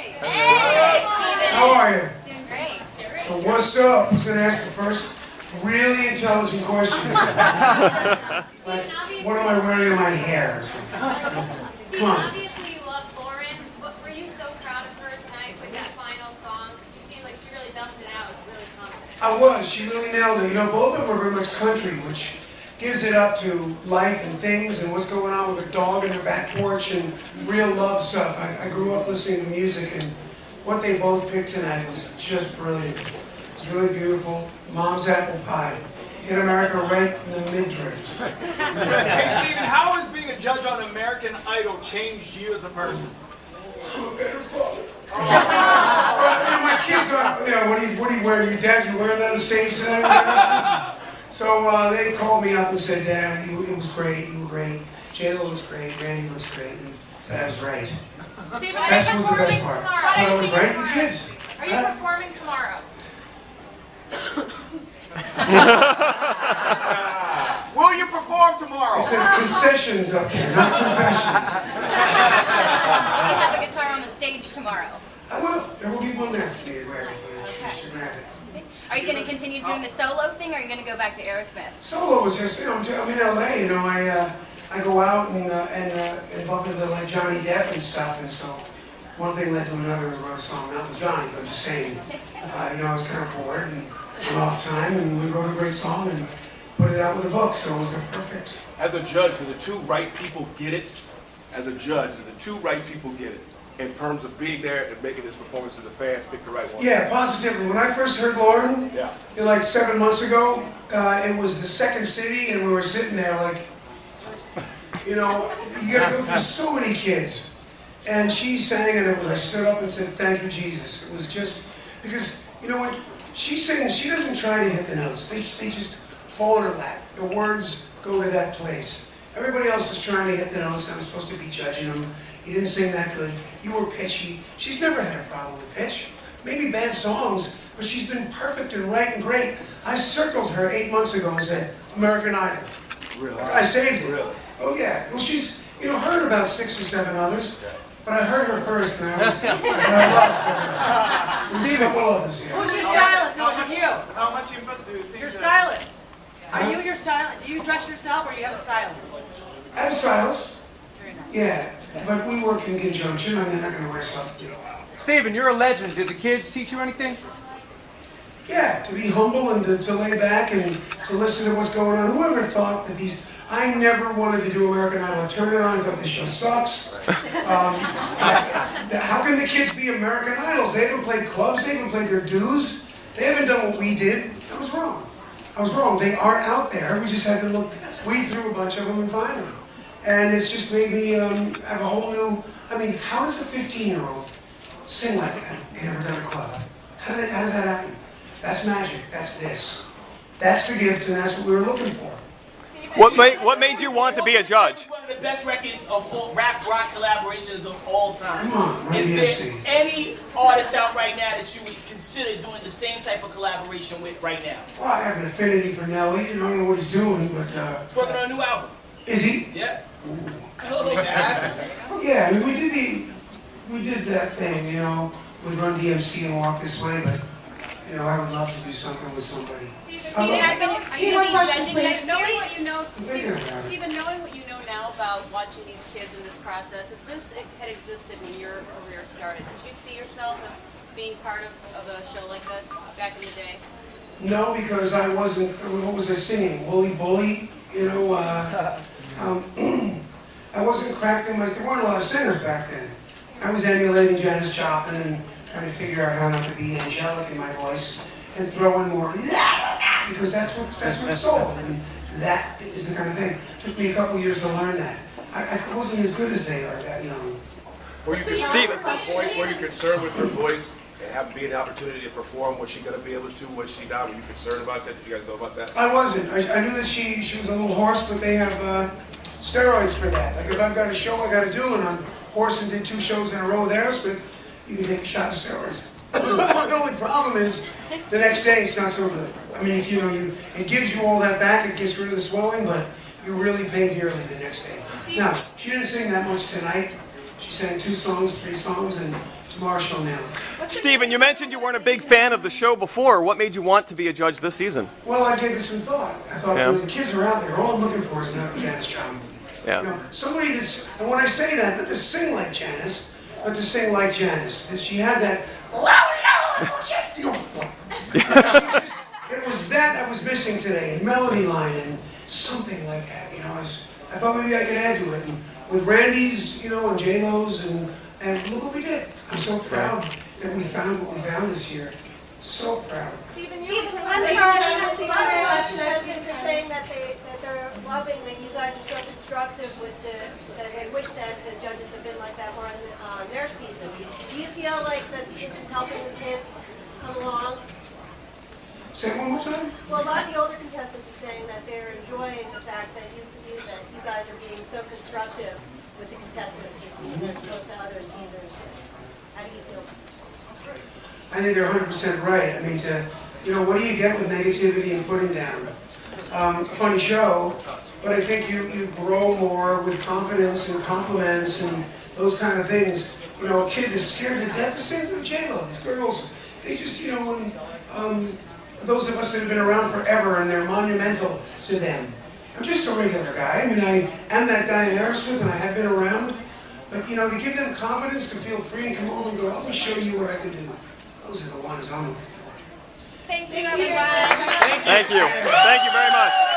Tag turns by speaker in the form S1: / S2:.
S1: Hey, Steven.
S2: How are you?
S1: Doing great.
S2: So what's up? Who's going to ask the first really intelligent question? Like, what am I wearing in my hair?
S3: Steve,
S2: Come on.
S3: obviously you love Lauren, but were you so proud of her tonight with that final song? She seemed like she really belted it out. It was really confident.
S2: I was. She really nailed it. You know, both of them are very much country, which gives it up to life and things and what's going on with a dog in their back porch and real love stuff. I grew up listening to music, and what they both picked tonight was just brilliant. It's really beautiful. Mom's apple pie. Hit America right in the midriff.
S4: Hey, Steven, how has being a judge on American Idol changed you as a person?
S2: I'm a better father. My kids are, you know, what do you wear? Your dad, you wear that on stage tonight? So they called me up and said, Dad, it was great, you were great. J-Lo looks great, Randy looks great, and that was right.
S3: Steve,
S2: That was the best part.
S3: tomorrow?
S2: But I was right, you kids.
S3: Are you performing tomorrow?
S5: Will you perform tomorrow?
S2: It says concessions up here, not professions.
S1: Will you have a guitar on the stage tomorrow?
S2: I will. There will be one there for me to grab it.
S1: Are you going to continue doing the solo thing, or are you going to go back to Aerosmith?
S2: Solo was just, you know, I'm in LA, you know, I go out and bump into like Johnny Depp and stuff, and so one thing led to another, and wrote a song, not with Johnny, but just saying, you know, I was kind of bored and went off time, and we wrote a great song and put it out with a book, so it was perfect.
S6: As a judge, do the two right people get it? As a judge, do the two right people get it? In terms of being there and making this performance to the fans pick the right one?
S2: Yeah, positively. When I first heard Lauren, like 7 months ago, it was the Second City, and we were sitting there like, you know, you gotta go through so many kids. And she sang, and I stood up and said, thank you, Jesus. It was just, because, you know, when she sings, she doesn't try to hit the notes. They just fall in her lap. The words go to that place. Everybody else is trying to hit the notes. I'm supposed to be judging them. You didn't sing that good. You were pitchy. She's never had a problem with pitch. Maybe bad songs, but she's been perfect and right and great. I circled her 8 months ago and said, American Idol.
S6: Really?
S2: I saved it.
S6: Really?
S2: Oh yeah. Well, she's, you know, heard about 6 or 7 others, but I heard her first, and I loved her. There's a couple others, yeah.
S7: Who's your stylist? Who's you?
S4: How much you do you think
S7: Your stylist. Are you your stylist? Do you dress yourself, or you have a stylist?
S2: I have a stylist.
S7: Very nice.
S2: Yeah, but we work in conjunction. I mean, they're not going to wear stuff, you know.
S5: Steven, you're a legend. Did the kids teach you anything?
S2: Yeah, to be humble and to lay back and to listen to what's going on. Whoever thought that these... I never wanted to do American Idol. I turned it on and thought this show sucks. How can the kids be American Idols? They haven't played clubs. They haven't played their dues. They haven't done what we did. I was wrong. I was wrong. They aren't out there. We just had to weed through a bunch of them and find them. And it's just made me have a whole new... I mean, how does a 15-year-old sing like that? They never done a club. How does that happen? That's magic. That's this. That's the gift, and that's what we were looking for.
S8: What made you want to be a judge?
S9: One of the best records of all rap rock collaborations of all time.
S2: Come on,
S9: Is there any artist out right now that you would consider doing the same type of collaboration with right now?
S2: Well, I have an affinity for Nelly. I don't know what he's doing, but...
S9: He's working on a new album.
S2: Is he?
S9: Yeah. That should make that happen.
S2: Yeah, I mean, we did that thing, you know, with Run DMC and Walk This Way, but, you know, I would love to do something with somebody.
S3: Stephen, are you going to be judging next year?
S10: Knowing what you know,
S2: Thinking about it.
S10: Stephen, knowing what you know now about watching these kids in this process, if this had existed when your career started, did you see yourself as being part of a show like this back in the day?
S2: No, because I wasn't, what was I singing? Wooly Bully? You know, I wasn't cracking my, there weren't a lot of singers back then. I was emulating Janis Joplin and trying to figure out how not to be angelic in my voice and throw in more, because that's what's sold, and that is the kind of thing. It took me a couple years to learn that. I wasn't as good as they are that young.
S6: Were you concerned at the point, were you concerned with her voice and having being an opportunity to perform? Was she going to be able to? Was she not? Were you concerned about that? Did you guys know about that?
S2: I wasn't. I knew that she was a little hoarse, but they have steroids for that. Like if I've got a show I got to do and I'm hoarse and did 2 shows in a row with Aerosmith, you can take a shot of steroids. The only problem is the next day it's not so good. I mean, you know, it gives you all that back, it gets rid of the swelling, but you really pay dearly the next day. Now, she didn't sing that much tonight. She sang 2 songs, 3 songs, and tomorrow she'll nail it.
S8: Stephen, you mentioned you weren't a big fan of the show before. What made you want to be a judge this season?
S2: Well, I gave it some thought. I thought,
S8: Yeah.
S2: the kids are out there. All I'm looking for is another Janice Joplin.
S8: Yeah.
S2: You know, somebody that's, and when I say that, not to sing like Janice, but to sing like Janice. That she had that, it was that was missing today, and melody line and something like that. You know, I thought maybe I could add to it. And with Randy's, you know, and J-Lo's, and look what we did. I'm so proud that we found what we found this year. So proud.
S11: Stephen, one part of the other contestants are saying that they're loving that you guys are so constructive with that they wish that the judges had been like that more on their season. Do you feel like that this is helping the kids come along?
S2: Say it one more time.
S11: Well, a lot of the older contestants are saying that they're enjoying the fact that you guys are being so constructive with the contestants this season as opposed to other seasons. How do you feel?
S2: I think they're 100% right. I mean, you know, what do you get with negativity and putting down? A funny show, but I think you grow more with confidence and compliments and those kind of things. You know, a kid is scared to death. The same with J-Lo. These girls, they just, you know, those of us that have been around forever and they're monumental to them. I'm just a regular guy. I mean, I am that guy in Aerosmith and I have been around. But, you know, to give them confidence to feel free and come over and go, let me show you what I can do. Those are the ones I'm looking for.
S11: Thank you,
S8: Thank you. Thank you very much.